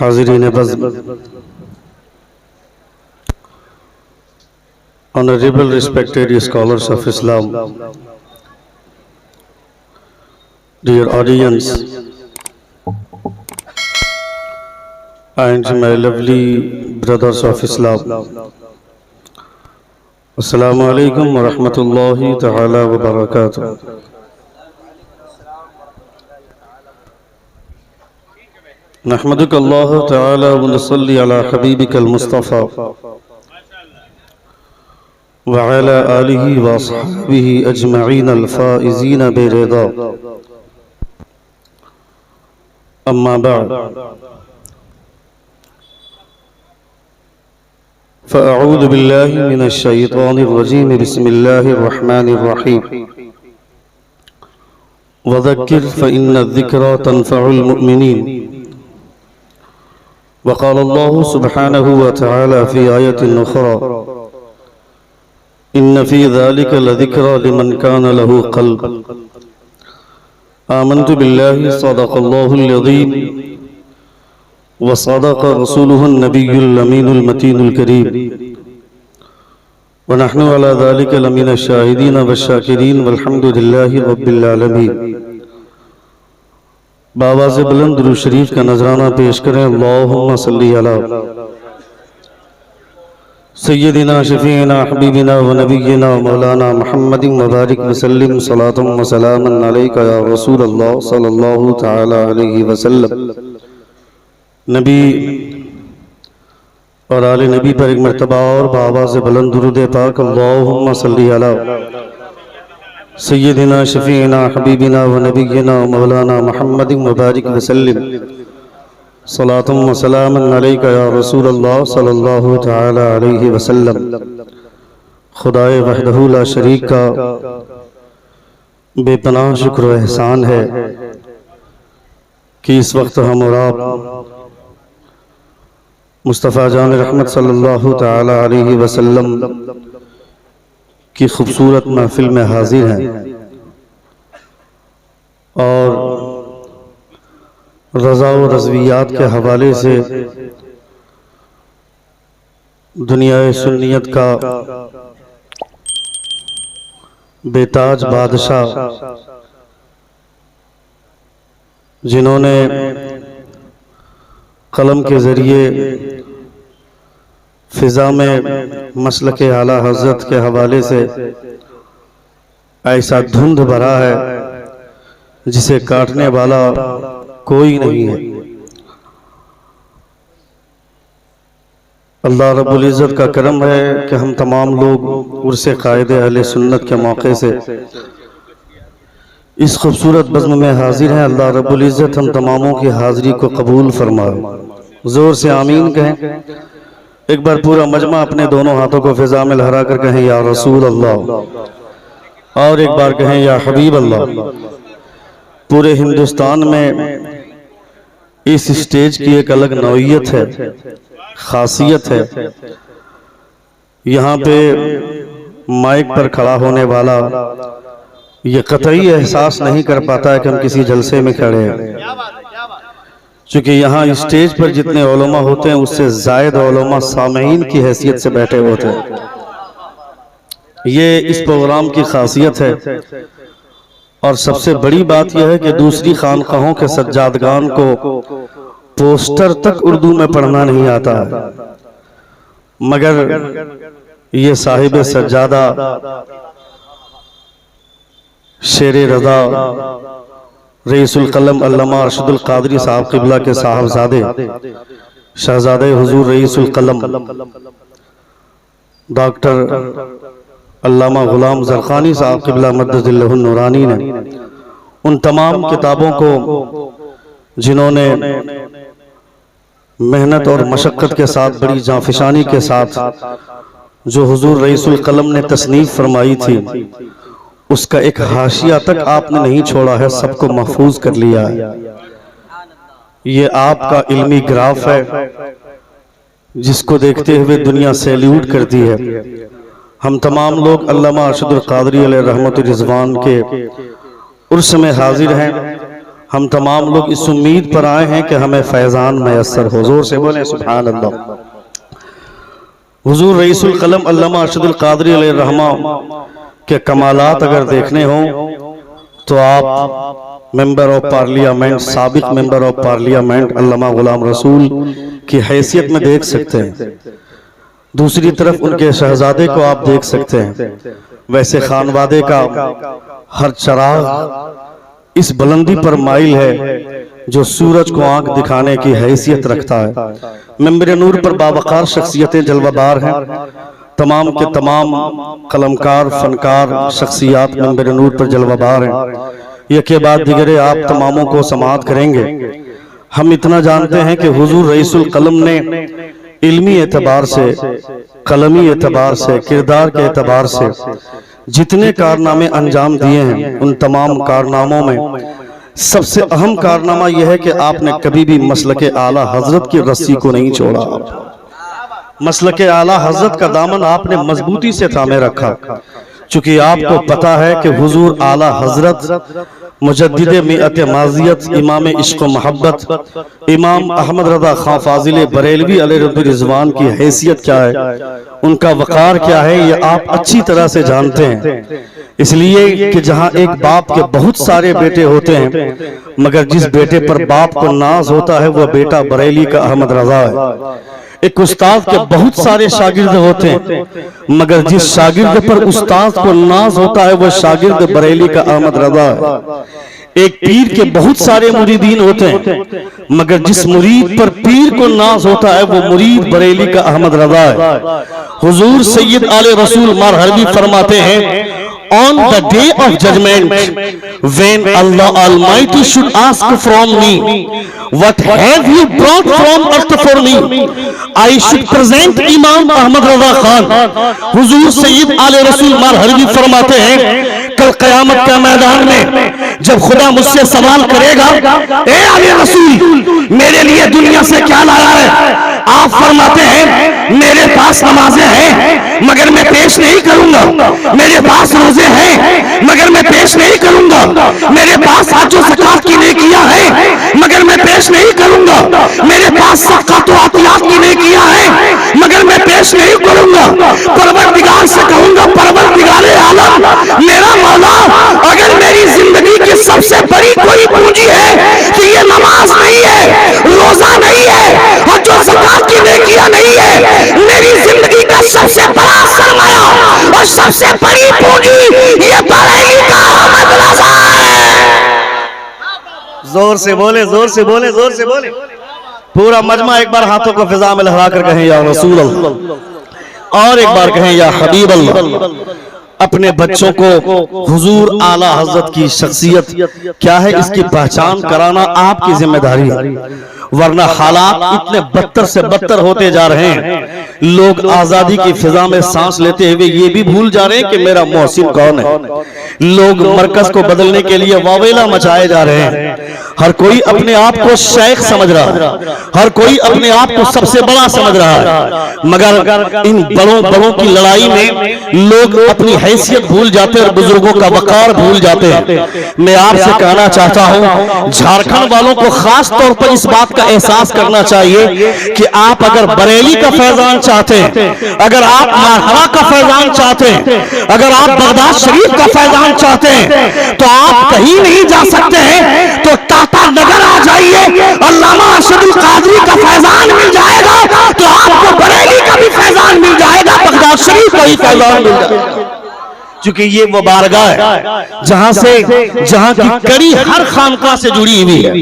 हाज़रीन Bazm, honorable respected scholars of Islam, dear audience, and my lovely brothers of Islam, Assalamu alaikum wa rahmatullahi ta'ala wa barakatuh. नहमदुक अल्लाह तआला व नसल्ली अला हबीबिकल मुस्तफ़ा व अला आलिहि व अस्हाबिहि अजमईन अल फाइज़ीन बिरिदा। अम्मा बाद फ़अऊज़ु बिल्लाहि मिनश शैतानिर रजीम बिस्मिल्लाहिर रहमानिर रहीम वज़क्किर फ़इन्न ज़िक्रा तनफ़उल मुमिनीन। वक़ाल अल्लाहु सुब्हानहु व तआला फ़ी आयतिन उख़रा इन्न फ़ी ज़ालिका लज़िक्रा लिमन कान लहु क़ल्ब। आमन्तु बिल्लाहि सदक़ल्लाहुल अज़ीम व सदक़ रसूलुहुन नबियुल अमीनुल मतीनुल करीम व नहनु अला ज़ालिका लमिनश शाहिदीन व शाकिरीन वल्हम्दुलिल्लाहि रब्बिल आलमीन। बाबा से बुलंद दुरूद शरीफ का नजराना पेश करें। अल्लाहुम्मा सल्ली अला सय्यदिना शफीना हबीबिना व नबिय्यिना मौलाना मुहम्मदिन व बारिक वसल्लिम सलातम व सलामन अलैका या रसूल अल्लाह सल्लल्लाहु तआला अलैहि वसल्लम। नबी और आले नबी पर एक मर्तबा और बाबा से बुलंद दुरूद पाक। अल्लाहुम्मा सल्ली अला सय्यदिना शफीना हबीबिना व नबिय्यिना मौलाना मुहम्मदिन व बारिक वसल्लिम सलातम व सलामन अलैका या रसूल अल्लाह सल्लल्लाहु तआला अलैहि वसल्लम। खुदाए वहदहु ला शरीक का बेपनाह शुक्र व एहसान है कि इस वक्त हम और आप मुस्तफ़ा जान रहमत सल्लल्लाहु तआला अलैहि वसल्लम की खूबसूरत महफिल में हाजिर हैं और रज़ा व रज़वियात के हवाले से दुनिया सुन्नियत का बेताज बादशाह, जिन्होंने कलम के ज़रिए फ़िज़ा में मसलक आला हज़रत के हवाले से ऐसा धुंध भरा है जिसे काटने वाला कोई नहीं है। अल्लाह रब्बुल इज़्ज़त का करम है कि हम तमाम लोग उर्से क़ायदे अहले सुन्नत के मौके से इस खूबसूरत बज़्म में हाजिर हैं। अल्लाह रब्बुल इज़्ज़त हम तमामों की हाज़िरी को कबूल फरमाए। ज़ोर से आमीन कहें। एक बार पूरा मजमा अपने दोनों हाथों को फ़िज़ा में लहरा कर कहें या रसूल अल्लाह, और एक बार कहें या हबीब अल्लाह। पूरे हिंदुस्तान में इस स्टेज की एक अलग नौइयत है, खासियत है। यहाँ पे माइक पर खड़ा होने वाला ये कतई एहसास नहीं कर पाता है कि हम किसी जलसे में खड़े हैं, क्योंकि यहाँ स्टेज पर जितने उलमा होते हैं उससे ज़ायद उलमा सामईन की हैसियत से बैठे होते हैं। ये इस प्रोग्राम की खासियत है। और सबसे बड़ी बात यह है कि दूसरी खानकाहों के सज्जादगान को पोस्टर तक उर्दू में पढ़ना नहीं आता है, मगर ये साहिब सज्जादा शेरे रज़ा रईसुल कलम अल्लामा अरशदुल क़ादरी साहब क़िबला के साहबजादे शहजादे हुजूर रईसुल कलम डॉक्टर अल्लामा गुलाम ज़रक़ानी साहब क़िबला मद्ददिल्लहुन नूरानी ने उन तमाम किताबों को, जिन्होंने मेहनत और मशक्क़त के साथ, बड़ी जांफिशानी के साथ जो हुजूर रईसुल कलम ने तसनीफ़ फरमाई थी, उसका एक हाशिया तक आपने नहीं छोड़ा है, सबको महफूज कर लिया है। ये आपका इल्मी ग्राफ है जिसको देखते हुए दुनिया सैल्यूट करती है। हम तमाम लोग अल्लामा अरशदुल क़ादरी अलैहि रहमतुर रिज़वान के उर्स में हाजिर हैं हम तमाम लोग इस उम्मीद पर आए हैं कि हमें फैजान मैसर हो। जोर से बोले सुभान अल्लाह। हुजूर रईसुल कलम अल्लामा अरशदुल क़ादरी अलैहि रहमा के कमालात अगर देखने हों तो आप मेंबर ऑफ पार्लियामेंट, साबिक मेंबर ऑफ पार्लियामेंट अल्लामा गुलाम रसूल की हैसियत में देख सकते हैं। दूसरी तरफ उनके शहजादे को आप देख सकते हैं। वैसे खानवादे का हर चराग इस बुलंदी पर माइल है जो सूरज को आंख दिखाने की हैसियत रखता है। मेंबर नूर पर बावकार शख्सियतें जलवादार हैं। तमाम के तमाम कलमकार फनकार शख्सियात मेंबर नूर पर जलवादार हैं। ये के बाद दिगरे आप तमामों को समाअत करेंगे। हम इतना जानते हैं कि हुजूर रईसुल कलम ने इल्मी एतबार से, कलमी एतबार से, किरदार के एतबार से जितने कारनामे अंजाम दिए हैं उन तमाम कारनामों में सबसे अहम कारनामा यह है कि आपने कभी भी मसलके आला हजरत की रस्सी को नहीं छोड़ा। मसलके आला हजरत का दामन आपने मजबूती से थामे रखा, चूंकि आपको पता है कि हुजूर आला हजरत मुजद्दिद मिअत माजियत, इमाम इश्क व मोहब्बत, इमाम अहमद रज़ा खां फाजिल बरेलवी अलैहि रिज़वान की हैसियत क्या है, उनका वक़ार क्या है, ये आप अच्छी तरह से जानते हैं। इसलिए कि जहां एक बाप के बहुत सारे बेटे होते हैं, मगर जिस बेटे पर बाप को नाज होता है वह बेटा बरेली का अहमद रज़ा है। एक उस्ताद के बहुत सारे शागिर्द होते हैं, मगर जिस शागिर्द पर उस्ताद को नाज होता है वह शागिर्द बरेली का अहमद रज़ा है। एक पीर के बहुत सारे मुरीदीन होते हैं, मगर जिस मुरीद पर पीर को नाज होता है वो मुरीद बरेली का अहमद रज़ा है। हुजूर सैयद आले रसूल मरहबी फरमाते हैं, on the day of judgment when Allah Almighty should ask from me what have you brought from earth for me, I should present Imam Ahmad Raza Khan। हुजूर सैयद आले रसूल मरहबी फरमाते हैं, कल क़यामत के मैदान में जब खुदा मुझसे सवाल करेगा, ए आले रसूल मेरे लिए दुनिया से क्या लाया है, आप फरमाते हैं मेरे पास नमाजें हैं मगर मैं पेश नहीं करूंगा, मेरे पास रोजे हैं मगर मैं पेश नहीं करूंगा, मेरे पास हज व ज़कात की नेकियां हैं मगर मैं पेश नहीं करूंगा, मेरे पास सदका तो अतियात की नेकियां हैं मगर मैं पेश नहीं करूंगा। परवरदिगार से कहूंगा, परवरदिगारे आलम मेरा मौला, अगर मेरी जिंदगी की सबसे बड़ी कोई पूंजी है तो ये नमाज नहीं है, रोजा नहीं है, हज व ज़कात की नेकियां नहीं है, मेरी जिंदगी का सबसे बड़ा सरमाया और सबसे बड़ी पूंजी ये बरेली का अहमद रज़ा है। जोर से बोले, जोर से बोले, जोर से बोले। पूरा मजमा एक बार हाथों को फिजा में लहरा कर कहें या रसूल अल्लाह, और एक बार कहें या हबीब अल्लाह। अपने बच्चों को हुजूर आला हजरत की शख्सियत क्या है इसकी पहचान कराना आपकी जिम्मेदारी है, वरना हालात इतने बदतर से बदतर होते जा रहे हैं। लोग आजादी की फिजा में सांस लेते हुए ये भी भूल जा रहे हैं कि मेरा मोहसिन कौन है। लोग मरकज को बदलने के लिए वावेला मचाए जा रहे हैं। हर कोई अपने आप को शेख समझ रहा है, हर कोई अपने आप को सबसे बड़ा समझ रहा है, मगर इन बड़ों की लड़ाई में लोग अपनी हैसियत भूल जाते हैं और बुजुर्गों का वकार भूल जाते हैं। मैं आपसे कहना चाहता हूं, झारखंड वालों को खास तौर पर इस बात का एहसास करना चाहिए कि आप अगर बरेली का फैजान चाहते हैं, अगर आप मारहरा का फैजान चाहते हैं, अगर आप बगदाद शरीफ का फैजान चाहते हैं तो आप कहीं नहीं जा सकते हैं, तो टाटा नगर आ जाइए, अल्लामा अरशदुल क़ादरी का फैजान मिल जाएगा, तो आपको बरेली का भी फैजान मिल जाएगा, बगदाद शरीफ का ही फैजान मिल जाएगा। क्योंकि ये वो बारगाह है जहां की कड़ी हर खानका से जुड़ी हुई है,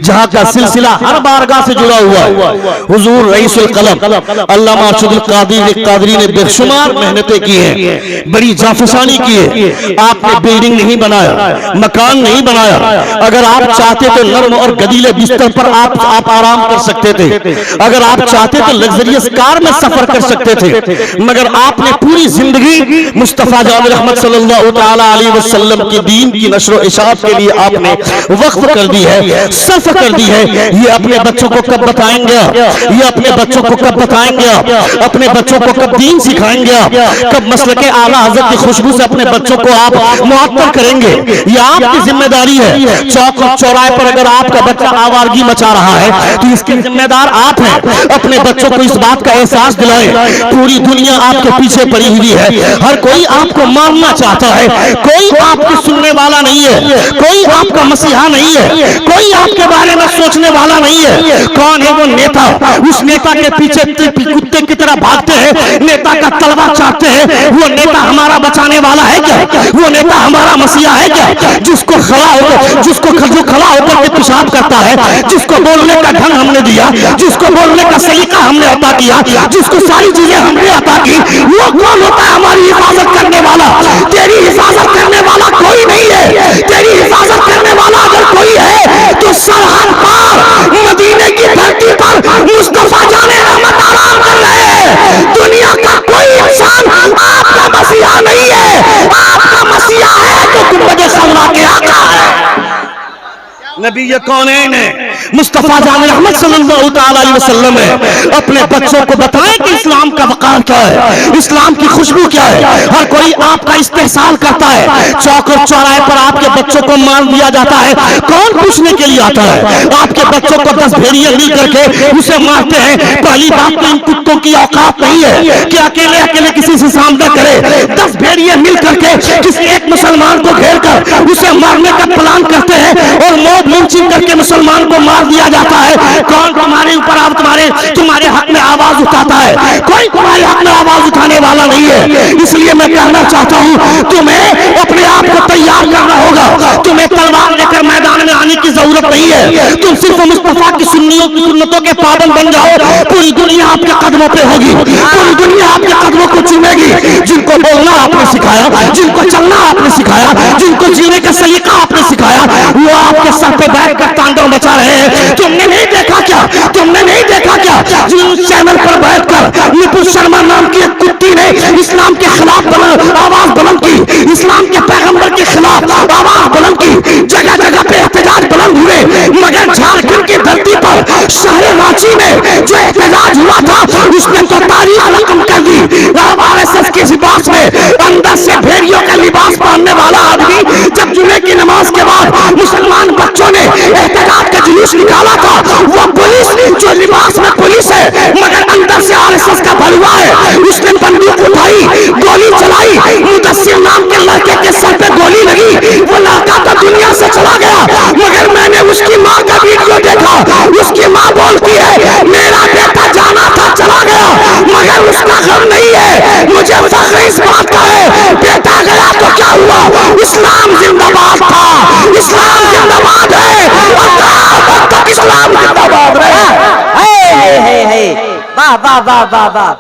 जहां का सिलसिला हर बारगाह से जुड़ा हुआ है। हुजूर रईसुल कलम अल्लामा अरशदुल क़ादरी ने बेशुमार मेहनतें की हैं, बड़ी जाफशानी की है। आपने बिल्डिंग नहीं बनाया, मकान नहीं बनाया, अगर आप चाहते तो नर्म और गदीले बिस्तर पर आप आराम कर सकते थे, अगर आप चाहते तो लग्जरियस कार में सफर कर सकते थे, मगर आपने पूरी जिंदगी मुस्तफा जामिल रहमत सल्लल्लाहु तआला अलैहि वसल्लम की दीन की नशर व इशाअत के लिए आपने वक्फ कर दी है, सर्फ कर दी है, ये अपने बच्चों को कब बताएंगे आप? ये अपने बच्चों को कब बताएंगे आप? अपने बच्चों को कब दीन सिखाएंगे आप? कब मसलक आला हज़रत की खुशबू से अपने बच्चों को आप मुअत्तर करेंगे? ये आपकी जिम्मेदारी है। चौक और चौराहे पर अगर आपका बच्चा आवारगी मचा रहा है तो इसके जिम्मेदार आप हैं। अपने बच्चों को इस बात का एहसास दिलाएं, पूरी दुनिया आपके पीछे पड़ी हुई है, हर कोई आपको मारना चाहता है, कोई आपको सुनने वाला नहीं है, कोई आपका मसीहा नहीं है, कोई आपके बारे में सोचने वाला नहीं है। कौन है वो नेता? उस नेता के पीछे कुत्ते की तरह भागते हैं, नेता का तलवा चाटते हैं। वो नेता हमारा बचाने वाला है क्या? वो नेता हमारा मसीहा है क्या? जिसको खड़ा होकर जो खड़ा होकर के पेशाब करता है, जिसको बोलने का ढंग हमने दिया, जिसको बोलने का सलीका हमने अता किया, जिसको सारी चीजें हमने अता की, वो कौन होता है हमारी हिफाजत करने वाला? तेरी हिफाजत करने वाला कोई नहीं है। तेरी हिफाजत करने वाला अगर कोई है तो सरहद पार मदीने की धरती पर मुस्तफा जाने रहमत आराम कर रहे हैं। दुनिया का कोई इंसान आपका मसीहा नहीं है। आपका मसीहा है जो गुंबद खज़रा के आका है, नबी ये कौन है? मुस्तफा जान रहमत सल्लल्लाहु तआला अलैहि वसल्लम है। अपने बच्चों को बताएं कि इस्लाम का वकार क्या है, इस्लाम की खुशबू क्या है। हर कोई आपका इस्तेहसाल करता है, चौक और चौराहे पर आपके बच्चों को मार दिया जाता है। कौन पूछने के लिए आता है? आपके बच्चों को 10 भेड़िए मिल करके उसे मारते हैं। पहली बात तो इन कुत्तों की औकात नहीं है कि अकेले अकेले किसी से सामना करे। 10 भेड़िए मिल करके किसी एक मुसलमान को घेर कर उसे मारने का प्लान करते हैं और मौत लिंचिंग करके मुसलमान को मार दिया जाता है। कौन तुम्हारे ऊपर आप तुम्हारे हक में आवाज उठाता है? कोई तुम्हारे हक में आवाज उठाने वाला नहीं है। इसलिए मैं कहना चाहता हूं, तुम्हें अपने आप को तैयार करना होगा। तुम्हें तलवार लेकर मैदान में आने की जरूरत नहीं है। तुम सिर्फ मुस्तफा की सुन्नतों के पाबंद बन जाओ, पूरी दुनिया आपके कदमों पे होगी, पूरी दुनिया आपके कदमों को चूमेगी। जिनको बोलना आपने सिखाया, जिनको चलना आपने सिखाया, जिनको जीने का सलीका आपने सिखाया, वो आपके सर पे बैठ कर तांडव मचा रहे हैं। तुमने नहीं देखा क्या? तुमने नहीं देखा क्या? जिस चैनल पर बैठकर निपुण शर्मा नाम की एक कुत्ती ने इस्लाम के खिलाफ आवाज बुलंद की, इस्लाम के पैगंबर के खिलाफ आवाज बुलंद की, जगह जगह पे एहतजाज बुलंद हुए। मगर झारखंड की धरती पर शहर रांची में जो एहतजाज हुआ था उसने तो तारीख रकम कर दी। RSS के लिबास में अंदर से भेड़ियों का लिबास पहनने वाला आदमी जब जुमे की नमाज के बाद मुसलमान बच्चों ने एहतजाज का जुलूस निकाला था, वो पुलिस जो लिबास में पुलिस है मगर अंदर से RSS का भलुआ है, उसने बंदूक उठाई, गोली चलाई। मुदस्सिर नाम के लड़के के सर पे गोली लगी। वो लड़का तो दुनिया से चला गया मगर मैंने उसकी माँ का वीडियो देखा। उसकी माँ बोलती है मेरा बेटा जाना था चला गया मगर उसका गम नहीं है। मुझे फख्र इस बात का है, बेटा गया तो क्या हुआ, इस्लाम जिंदाबाद था, इस्लाम जिंदाबाद है, तब तक इस्लाम जिंदाबाद रहे। वाह वाह वाह वाह वाह।